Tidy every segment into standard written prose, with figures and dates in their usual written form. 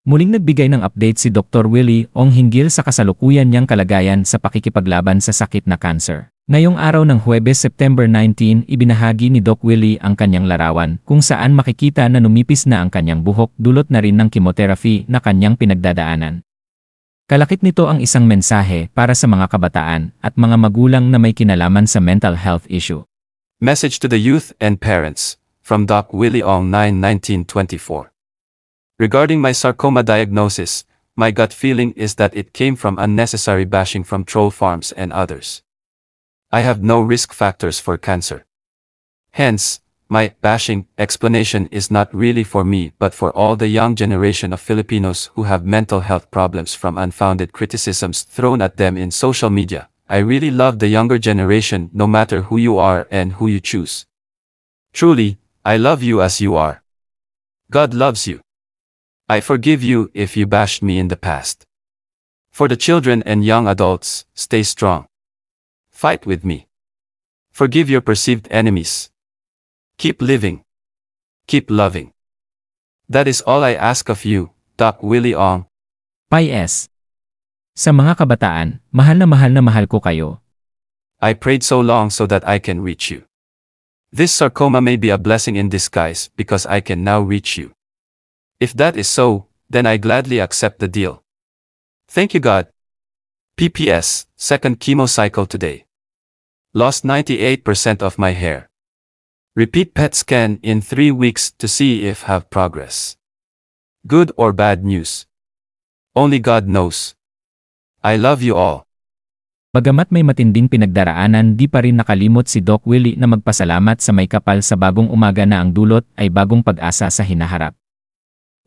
Muling nagbigay ng update si Dr. Willie Ong hinggil sa kasalukuyan niyang kalagayan sa pakikipaglaban sa sakit na cancer. Ngayong araw ng Huwebes, September 19, ibinahagi ni Doc Willie ang kanyang larawan kung saan makikita na numipis na ang kanyang buhok dulot na rin ng chemotherapy na kanyang pinagdadaanan. Kalakip nito ang isang mensahe para sa mga kabataan at mga magulang na may kinalaman sa mental health issue. Message to the youth and parents, from Doc Willie Ong 9/19/24. Regarding my sarcoma diagnosis, my gut feeling is that it came from unnecessary bashing from troll farms and others. I have no risk factors for cancer. Hence, my bashing explanation is not really for me but for all the young generation of Filipinos who have mental health problems from unfounded criticisms thrown at them in social media. I really love the younger generation no matter who you are and who you choose. Truly, I love you as you are. God loves you. I forgive you if you bashed me in the past. For the children and young adults, stay strong. Fight with me. Forgive your perceived enemies. Keep living. Keep loving. That is all I ask of you, Doc Willie Ong. PS. Sa mga kabataan, mahal na mahal ko kayo. I prayed so long so that I can reach you. This sarcoma may be a blessing in disguise because I can now reach you. If that is so, then I gladly accept the deal. Thank you God. PPS, second chemo cycle today. Lost 98% of my hair. Repeat PET scan in 3 weeks to see if have progress. Good or bad news? Only God knows. I love you all. Bagamat may matinding pinagdaraanan, di pa rin nakalimot si Doc Willie na magpasalamat sa may kapal sa bagong umaga na ang dulot ay bagong pag-asa sa hinaharap.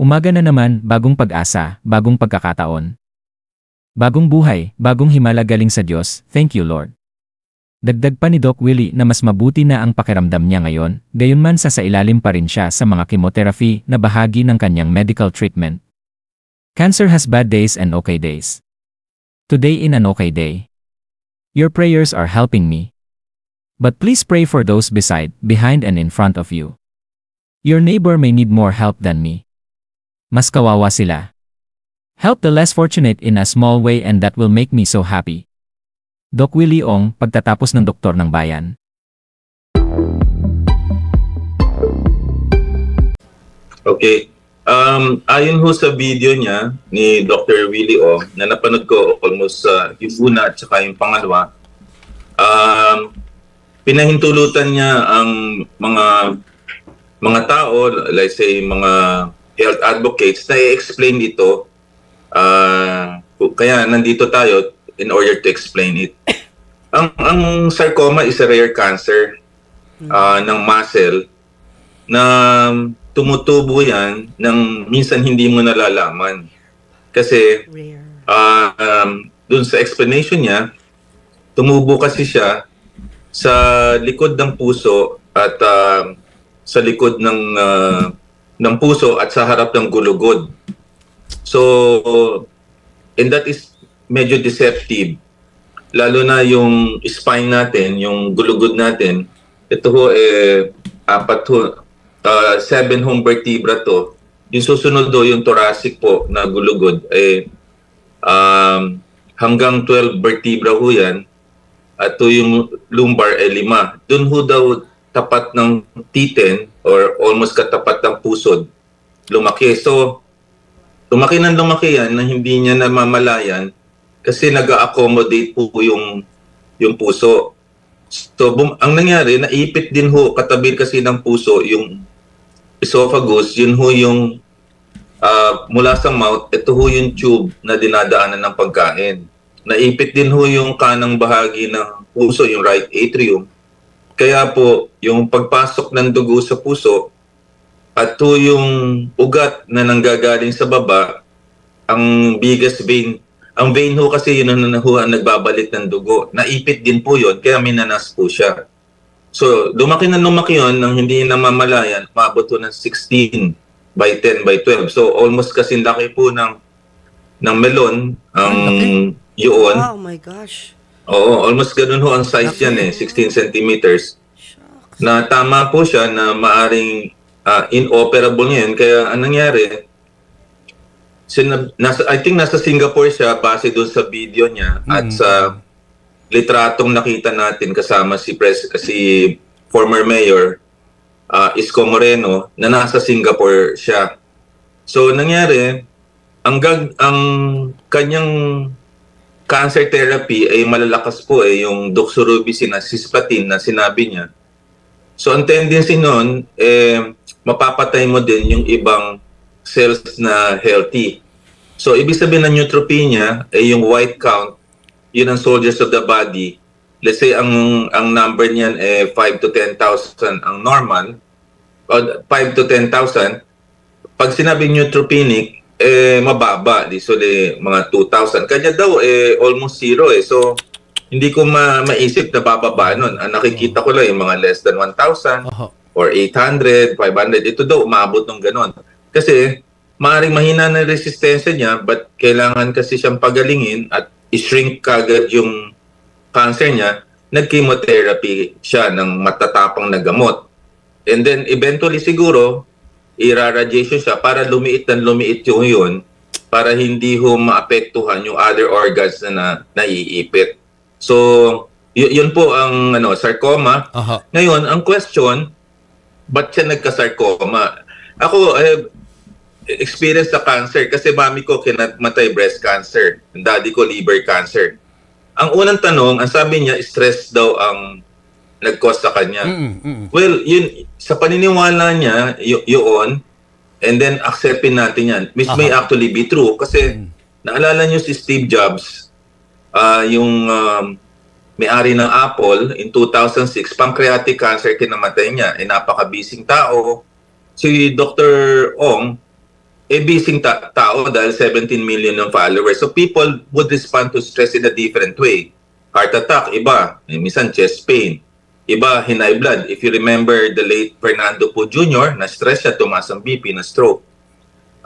Umaga na naman, bagong pag-asa, bagong pagkakataon. Bagong buhay, bagong himala galing sa Diyos, thank you Lord. Dagdag pa ni Doc Willie na mas mabuti na ang pakiramdam niya ngayon, gayunman sa ilalim pa rin siya sa mga chemotherapy na bahagi ng kanyang medical treatment. Cancer has bad days and okay days. Today in an okay day. Your prayers are helping me. But please pray for those beside, behind and in front of you. Your neighbor may need more help than me. Mas kawawa sila. Help the less fortunate in a small way and that will make me so happy. Doc Willie Ong, pagtatapos ng doktor ng bayan. Okay. Ayon ho sa video niya ni Dr. Willie Ong na napanood ko almost yung una at saka yung pangalawa, pinahintulutan niya ang mga tao, let's say mga health advocates na i-explain ito. Kaya nandito tayo in order to explain it. Ang sarcoma is a rare cancer ng muscle na tumutubo yan ng minsan hindi mo nalalaman. Kasi dun sa explanation niya, tumubo kasi siya sa likod ng puso at sa likod ng puso at sa harap ng gulugod. So, and that is medyo deceptive. Lalo na yung spine natin, yung gulugod natin, ito ho 7 home vertebra to. Yung susunod do, yung thoracic po na gulugod, hanggang 12 vertebra ho yan. At to yung lumbar 5. Doon ho daw tapat ng T10 or almost katapat ng pusod lumaki. So, lumaki yan na hindi niya namamalayan kasi nag-accommodate po yung puso. So, ang nangyari, naipit din ho, katabi kasi ng puso, yung esophagus, yun ho yung mula sa mouth, ito ho yung tube na dinadaanan ng pagkain. Naipit din ho yung kanang bahagi ng puso, yung right atrium. Kaya po, yung pagpasok ng dugo sa puso, at to yung ugat na nanggagaling sa baba, ang biggest vein, ang vein ho kasi yun ang nagbabalit ng dugo. Naipit din po yun, kaya minanas po siya. So, lumaki yun nang hindi namamalayan, maabot ho ng 16 by 10 by 12. So, almost kasi laki po ng melon, ang yun. Oh my gosh. Oo, almost ganun ho ang size yan 16 centimeters. Na tama po siya na maaring inoperable ngayon. Kaya anong nangyari, I think nasa Singapore siya base doon sa video niya at sa litratong nakita natin kasama si former mayor Isko Moreno na nasa Singapore siya. So nangyari, ang kanyang cancer therapy ay malalakas po yung doxorubicin at cisplatin na sinabi niya. So ang tendency nun, mapapatay mo din yung ibang cells na healthy. So ibig sabihin ng neutropenia ay yung white count, yun ang soldiers of the body. Let's say ang number niyan 5 to 10,000 ang normal, o 5 to 10,000. Pag sinabi neutropenic, mababa. So mga 2,000. Kanya daw almost zero So hindi ko maisip na bababa nun. Ang nakikita ko lang yung mga less than 1,000 or 800, 500. Ito daw umabot ng ganon. Kasi maaaring mahina na resistensya niya, but kailangan kasi siyang pagalingin at i-shrink kagad yung cancer niya. Nag-chemotherapy siya ng matatapang na gamot. And then eventually siguro, i-radiation siya para lumiit yung yun, para hindi maapektuhan yung other organs na naiipit. So, yun po ang sarcoma. Ngayon, ang question, ba't siya nagka-sarcoma? Ako, I have experience sa cancer kasi mami ko kinamatay breast cancer, daddy ko liver cancer. Ang unang tanong, ang sabi niya, stress daw ang nag-cause sa kanya. Well, yun, sa paniniwala niya, yun, and then acceptin natin yan. Which may actually be true kasi naalala niyo si Steve Jobs, yung may-ari ng Apple in 2006, pancreatic cancer kinamatay niya. Napaka-busy tao. Si Dr. Ong, busy tao dahil 17 million ng followers. So people would respond to stress in a different way. Heart attack, iba. Minsan chest pain. Iba, high blood. If you remember the late Fernando Po Jr., na-stress siya, tumaas ang BP, na-stroke.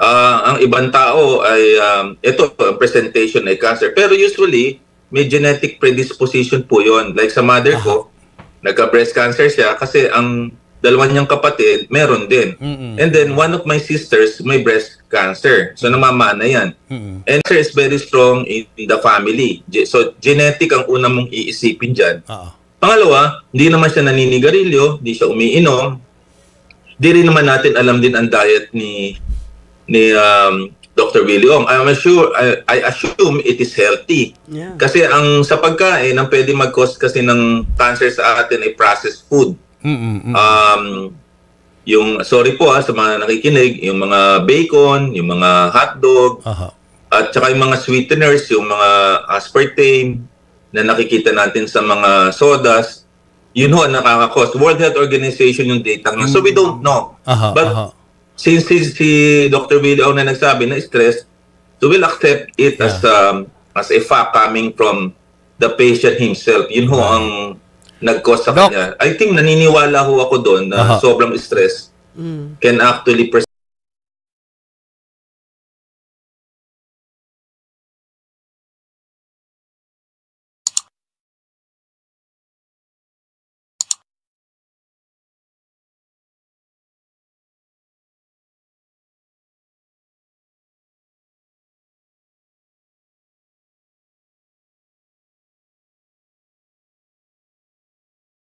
Ang ibang tao ay, ito, presentation ay cancer. Pero usually, may genetic predisposition po yon. Like sa mother ko, nagka-breast cancer siya kasi ang dalawa niyang kapatid, meron din. And then, one of my sisters may breast cancer. So, namamana yan. And cancer is very strong in the family. So, genetic ang una mong iisipin dyan. Pangalawa, hindi naman siya naninigarilyo, hindi siya umiinom. Di rin naman natin alam din ang diet ni Dr. Willie Ong. I assume it is healthy. Yeah. Kasi sa pagkain, ang pwede mag-cause kasi ng cancer sa atin ay processed food. Yung, sorry po sa mga nakikinig, yung mga bacon, yung mga hotdog, at saka yung mga sweeteners, yung mga aspartame na nakikita natin sa mga sodas, yun ho, nakaka-cause. World Health Organization yung data niya. So we don't know. But since si Dr. Willie Ong na nagsabi na stress, so we'll accept it as a fact coming from the patient himself. Yun ho ang nag-cause sa kanya. I think naniniwala ho ako doon na sobrang stress can actually